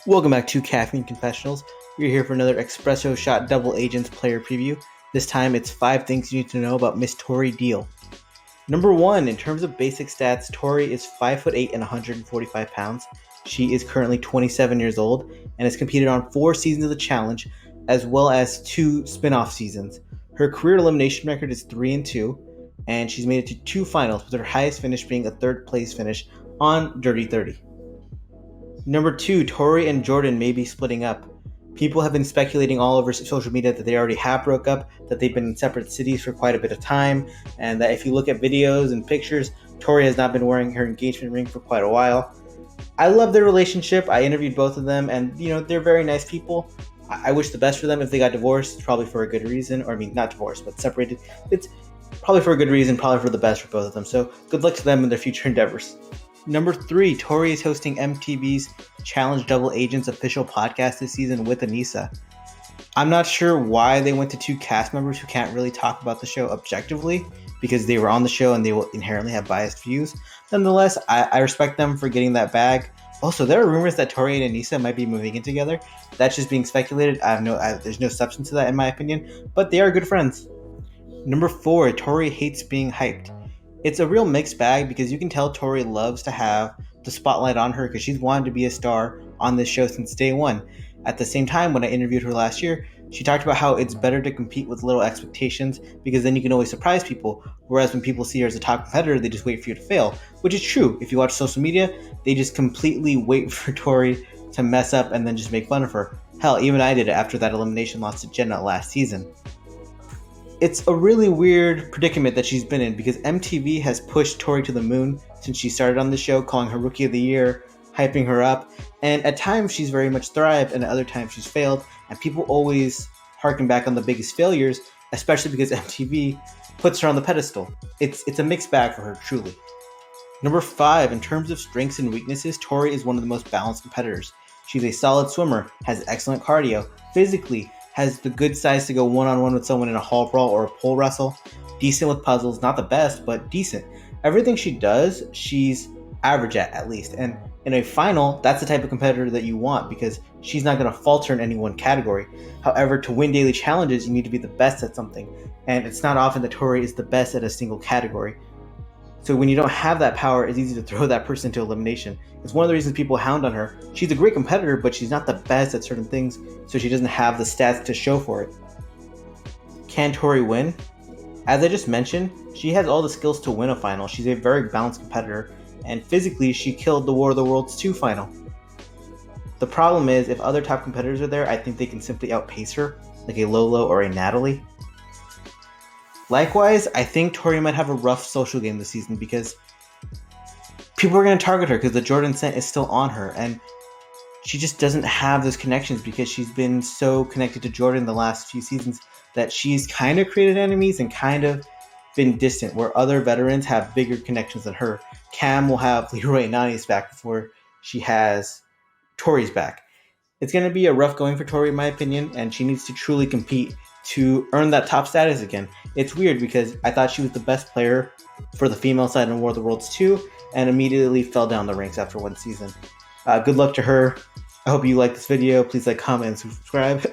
Welcome back to Caffeine Confessionals. We're here for another Expresso Shot Double Agents player preview. This time it's 5 things you need to know about Miss Tori Deal. Number 1, in terms of basic stats, Tori is 5'8" and 145 pounds. She is currently 27 years old and has competed on 4 seasons of the challenge, as well as 2 spin-off seasons. Her career elimination record is 3-2, and she's made it to 2 finals, with her highest finish being a 3rd place finish on Dirty 30. Number 2, Tori and Jordan may be splitting up. People have been speculating all over social media that they already have broke up, that they've been in separate cities for quite a bit of time, and that if you look at videos and pictures, Tori has not been wearing her engagement ring for quite a while. I love their relationship. I interviewed both of them, and they're very nice people. I wish the best for them. If they got divorced, probably for a good reason, or not divorced, but separated. It's probably for a good reason, probably for the best for both of them. So good luck to them in their future endeavors. Number 3, Tori is hosting MTV's Challenge Double Agents official podcast this season with Anissa. I'm not sure why they went to 2 cast members who can't really talk about the show objectively, because they were on the show and they will inherently have biased views. Nonetheless, I respect them for getting that bag. Also, there are rumors that Tori and Anissa might be moving in together. That's just being speculated. There's no substance to that in my opinion, but they are good friends. Number 4, Tori hates being hyped. It's a real mixed bag because you can tell Tori loves to have the spotlight on her because she's wanted to be a star on this show since day one. At the same time, when I interviewed her last year, she talked about how it's better to compete with little expectations because then you can always surprise people. Whereas when people see her as a top competitor, they just wait for you to fail, which is true. If you watch social media, they just completely wait for Tori to mess up and then just make fun of her. Hell, even I did it after that elimination loss to Jenna last season. It's a really weird predicament that she's been in because MTV has pushed Tori to the moon since she started on the show, calling her Rookie of the Year, hyping her up, and at times she's very much thrived and at other times she's failed, and people always harken back on the biggest failures, especially because MTV puts her on the pedestal. It's a mixed bag for her, truly. Number 5, in terms of strengths and weaknesses, Tori is one of the most balanced competitors. She's a solid swimmer, has excellent cardio, physically has the good size to go one-on-one with someone in a hall brawl or a pole wrestle, decent with puzzles, not the best, but decent. Everything she does, she's average at least. And in a final, that's the type of competitor that you want because she's not going to falter in any one category. However, to win daily challenges, you need to be the best at something. And it's not often that Tori is the best at a single category. So when you don't have that power, it's easy to throw that person into elimination. It's one of the reasons people hound on her. She's a great competitor, but she's not the best at certain things, so she doesn't have the stats to show for it. Can Tori win? As I just mentioned, she has all the skills to win a final. She's a very balanced competitor, and physically, she killed the War of the Worlds 2 final. The problem is, if other top competitors are there, I think they can simply outpace her, like a Lolo or a Natalie. Likewise, I think Tori might have a rough social game this season because people are going to target her because the Jordan scent is still on her, and she just doesn't have those connections because she's been so connected to Jordan the last few seasons that she's kind of created enemies and kind of been distant, where other veterans have bigger connections than her. Cam will have Leroy Nani's back before she has Tori's back. It's going to be a rough going for Tori, in my opinion, and she needs to truly compete to earn that top status again. It's weird because I thought she was the best player for the female side in War of the Worlds 2 and immediately fell down the ranks after one season. Good luck to her. I hope you like this video. Please like, comment, and subscribe.